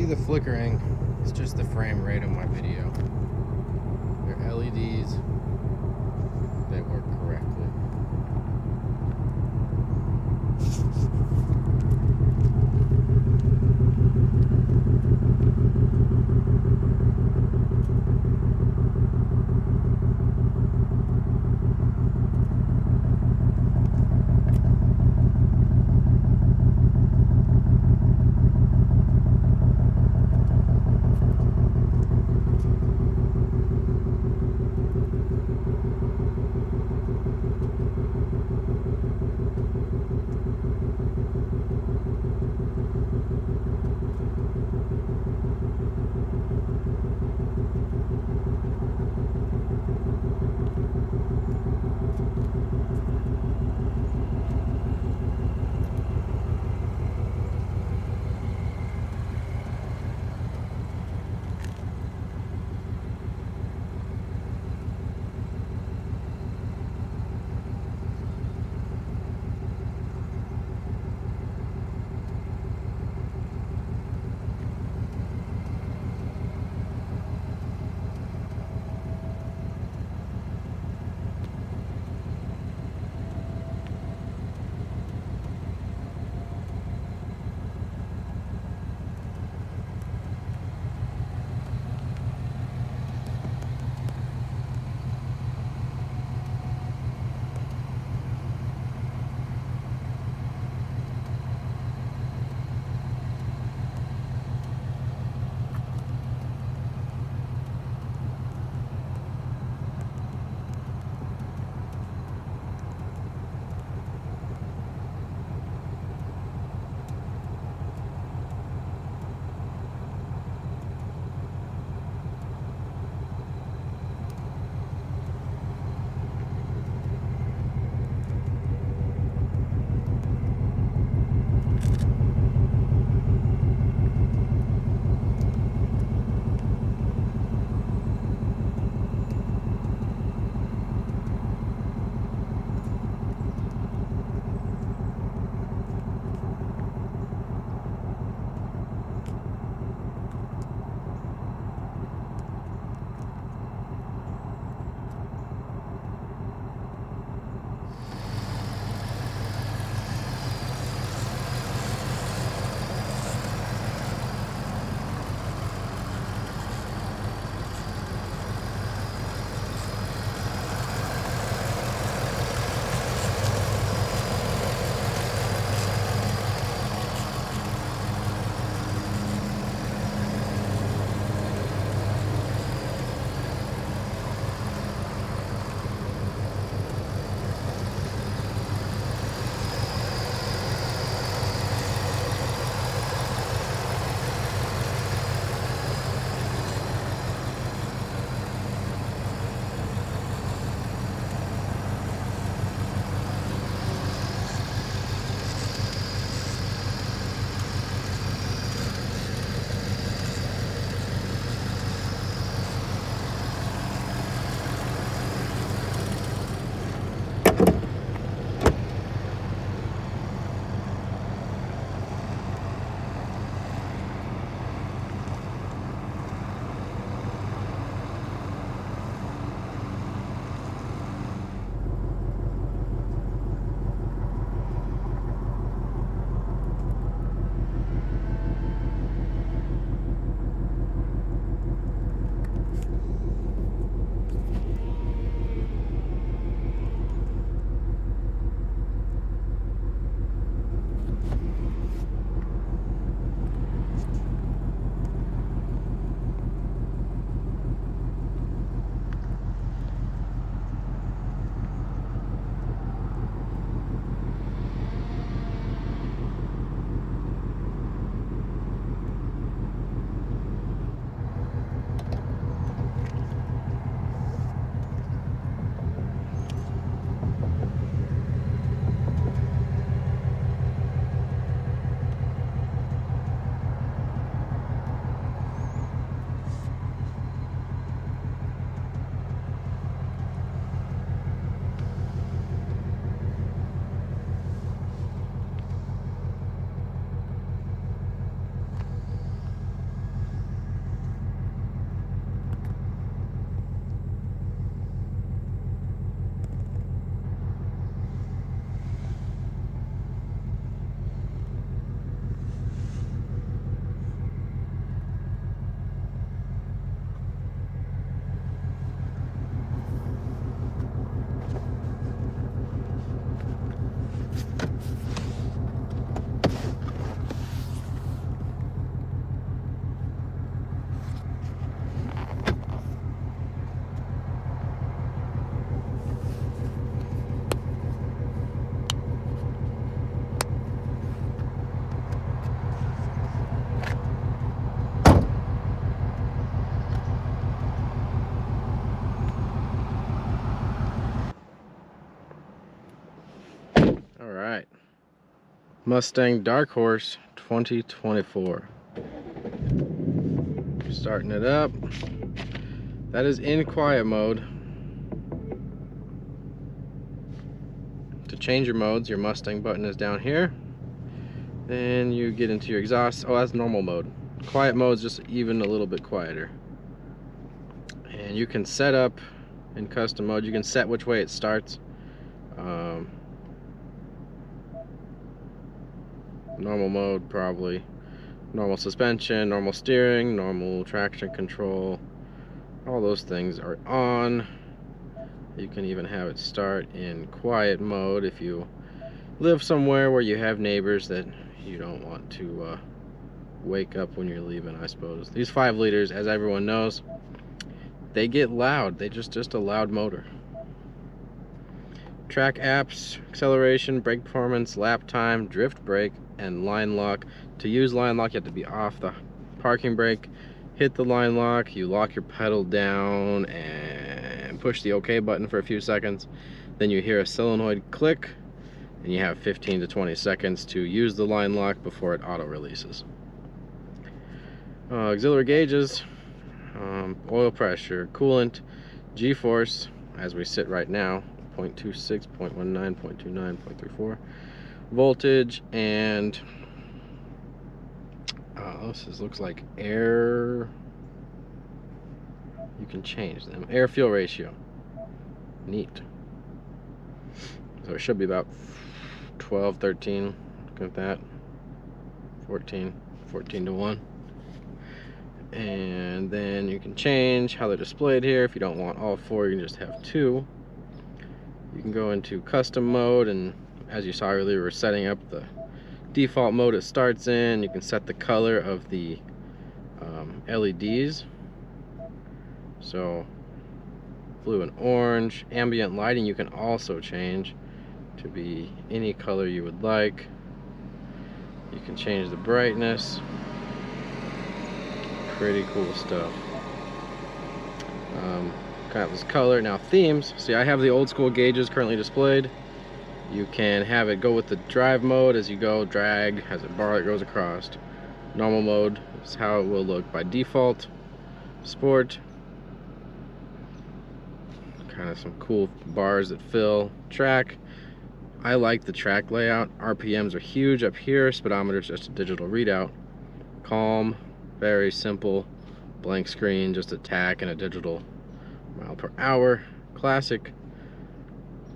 the flickering, it's just the frame rate of my video. They're LEDs. They work correctly. All right. Mustang Dark Horse 2024. Starting it up. That is in quiet mode. To change your modes, your Mustang button is down here. Then you get into your exhaust. Oh, that's normal mode. Quiet mode is just even a little bit quieter. And you can set up in custom mode, you can set which way it starts. Normal mode, probably. Normal suspension, normal steering, normal traction control. All those things are on. You can even have it start in quiet mode if you live somewhere where you have neighbors that you don't want to wake up when you're leaving, I suppose. These 5 liters, as everyone knows, they get loud. They just a loud motor. Track apps, acceleration, brake performance, lap time, drift brake, and line lock. To use line lock, you have to be off the parking brake, hit the line lock, you lock your pedal down and push the OK button for a few seconds. Then you hear a solenoid click, and you have 15 to 20 seconds to use the line lock before it auto releases. Auxiliary gauges, oil pressure, coolant, G-force, as we sit right now, 0.26, 0.19, 0.29, 0.34, voltage, and this looks like air. You can change them. Air fuel ratio. Neat. So it should be about 12, 13. Look at that. 14 to 1. And then you can change how they're displayed here. If you don't want all 4, you can just have 2. You can go into custom mode, and as you saw earlier, we're setting up the default mode it starts in. You can set the color of the LEDs. So blue and orange. Ambient lighting you can also change to be any color you would like. You can change the brightness. Pretty cool stuff. Kind of this color. Now themes. See, I have the old school gauges currently displayed. You can have it go with the drive mode as you go, drag as a bar that goes across. Normal mode is how it will look by default. Sport. Kind of some cool bars that fill. Track. I like the track layout. RPMs are huge up here. Speedometer is just a digital readout. Calm. Very simple. Blank screen, just a tach and a digital mile per hour. Classic.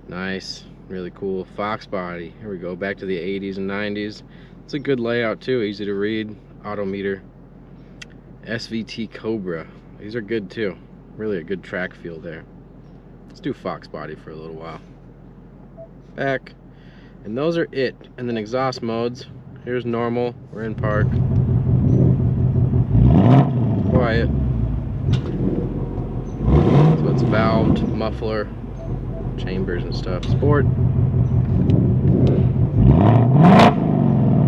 Nice. Really cool. Fox body. Here we go. Back to the 80s and 90s. It's a good layout too. Easy to read. Autometer. SVT Cobra. These are good too. Really a good track feel there. Let's do Fox body for a little while. Back. And those are it. And then exhaust modes. Here's normal. We're in park. Quiet. So it's valved, muffler, chambers and stuff. Sport.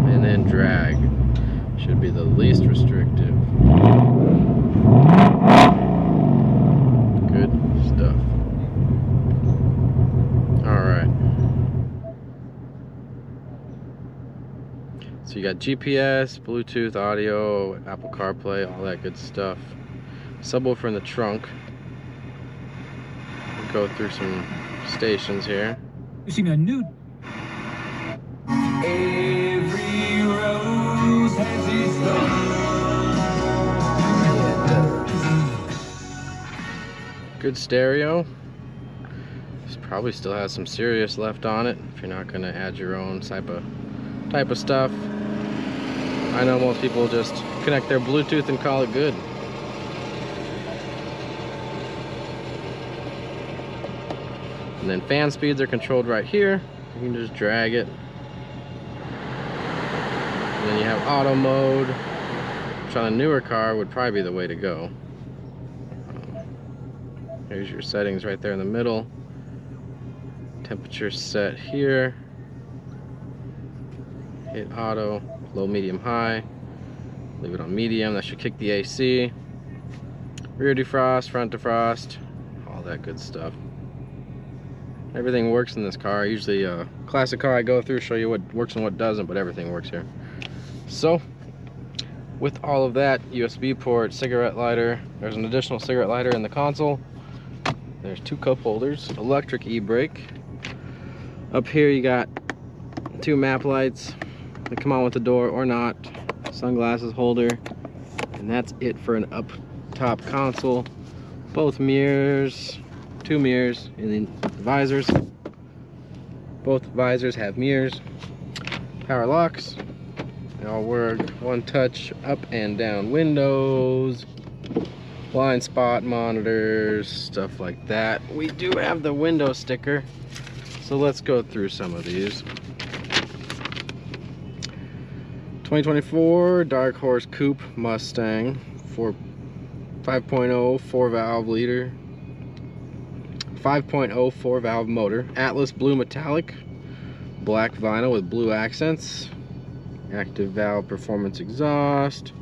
And then drag. Should be the least restrictive. Good stuff. Alright. So you got GPS, Bluetooth, audio, Apple CarPlay, all that good stuff. Subwoofer in the trunk. We'll go through some stations here. Using a new. Every rose has its thorn. Good stereo. This probably still has some Sirius left on it if you're not going to add your own type of stuff. I know most people just connect their Bluetooth and call it good. And then fan speeds are controlled right here. You can just drag it. And then you have auto mode, which on a newer car would probably be the way to go. Here's your settings right there in the middle. Temperature set here. Hit auto, low, medium, high. Leave it on medium, that should kick the AC. Rear defrost, front defrost, all that good stuff. Everything works in this car. Usually a classic car I go through, show you what works and what doesn't, but everything works here. So with all of that, USB port, cigarette lighter, there's an additional cigarette lighter in the console. There's 2 cup holders, electric e-brake. Up here you got 2 map lights that come on with the door or not, sunglasses holder, and that's it for an up top console. Both mirrors, 2 mirrors in the visors. Both visors have mirrors. Power locks. They all work. 1 touch up and down windows. Blind spot monitors, stuff like that. We do have the window sticker, so let's go through some of these. 2024 Dark Horse Coupe Mustang for 5.0 4-valve liter, 5.0 4-valve motor, Atlas blue metallic, black vinyl with blue accents, active valve performance exhaust.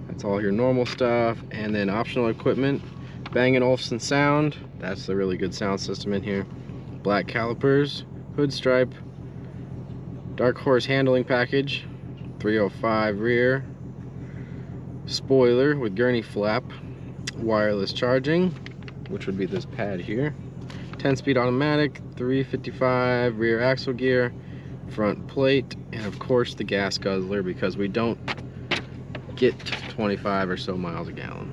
That's all your normal stuff, and then optional equipment, Bang & Olufsen sound. That's the really good sound system in here. Black calipers, hood stripe, Dark Horse handling package, 305 rear, spoiler with gurney flap, wireless charging, which would be this pad here, 10-speed automatic, 355 rear axle gear, front plate, and of course the gas guzzler, because we don't get 25 or so miles a gallon,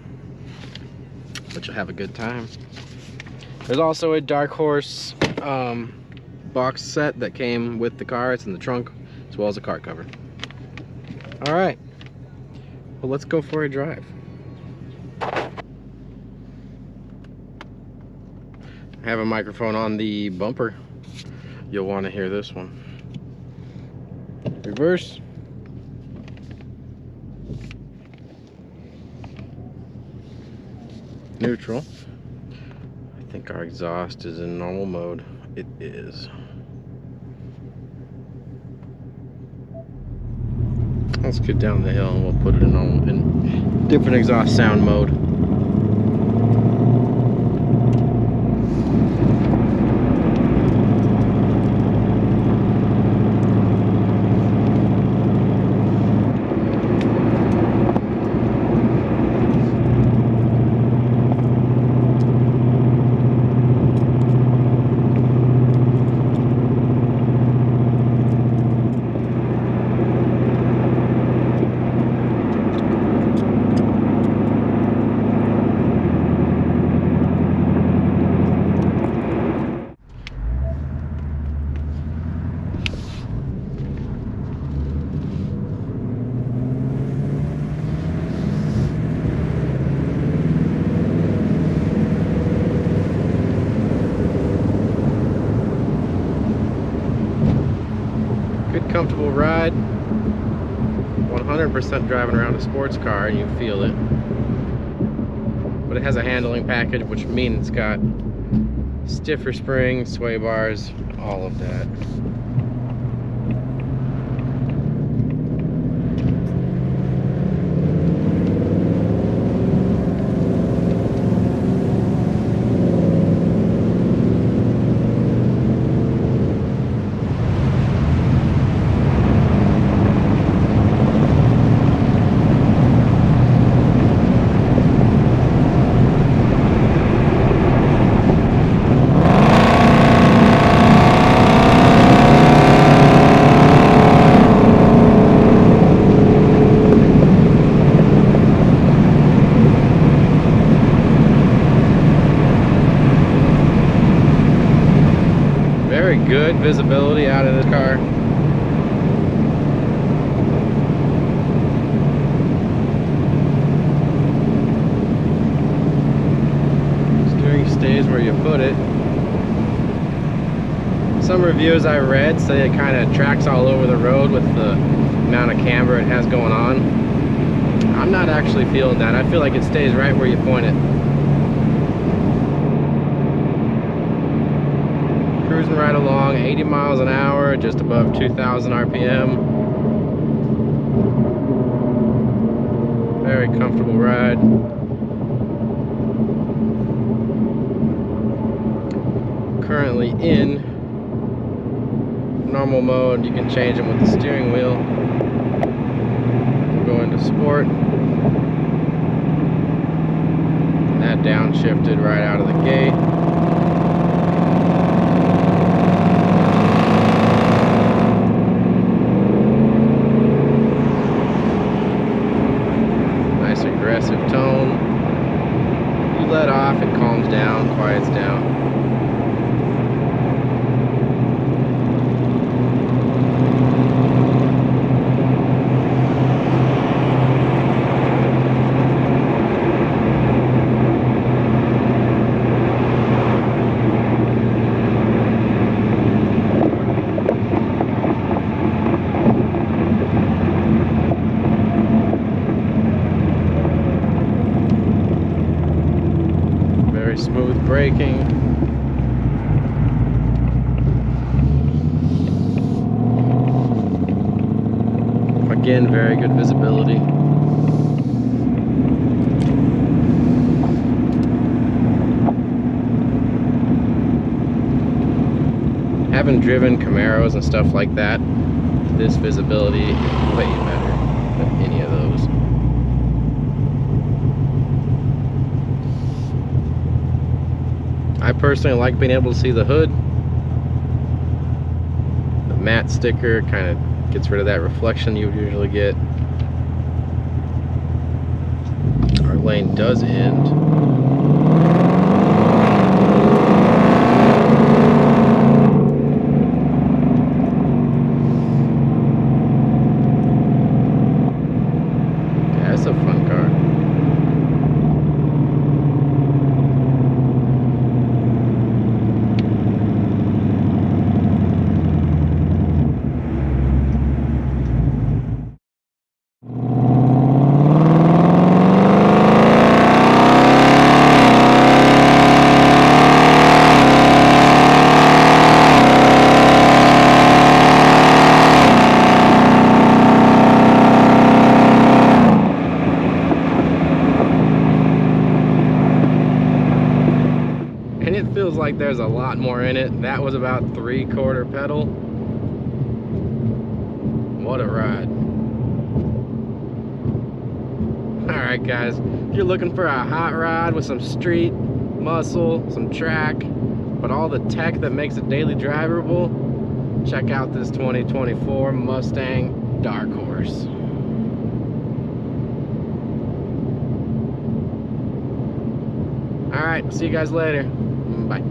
but you'll have a good time. There's also a Dark Horse box set that came with the car. It's in the trunk as well as a car cover. All right, well, let's go for a drive. I have a microphone on the bumper. You'll want to hear this one. Reverse. Neutral. I think our exhaust is in normal mode. It is. Let's get down the hill and we'll put it in normal, in different exhaust sound mode. Comfortable ride, 100% driving around a sports car, and you feel it. But it has a handling package, which means it's got stiffer springs, sway bars, all of that. Good visibility out of this car. Steering stays where you put it. Some reviews I read say it kind of tracks all over the road with the amount of camber it has going on. I'm not actually feeling that. I feel like it stays right where you point it. Cruising right along, 80 miles an hour, just above 2,000 RPM. Very comfortable ride. Currently in normal mode. You can change them with the steering wheel. We'll go into sport. And that downshifted right out of the gate. Nice aggressive tone. You let off, it calms down, quiets down. Smooth braking. Again, very good visibility. Having driven Camaros and stuff like that, this visibility is way better than any of those. I personally like being able to see the hood. The matte sticker kind of gets rid of that reflection you would usually get. Our lane does end. Yeah, it's a fun car. And it feels like there's a lot more in it. That was about 3/4 pedal. What a ride. Alright guys, if you're looking for a hot ride with some street muscle, some track, but all the tech that makes it daily drivable, check out this 2024 Mustang Dark Horse. Alright, see you guys later. Bye.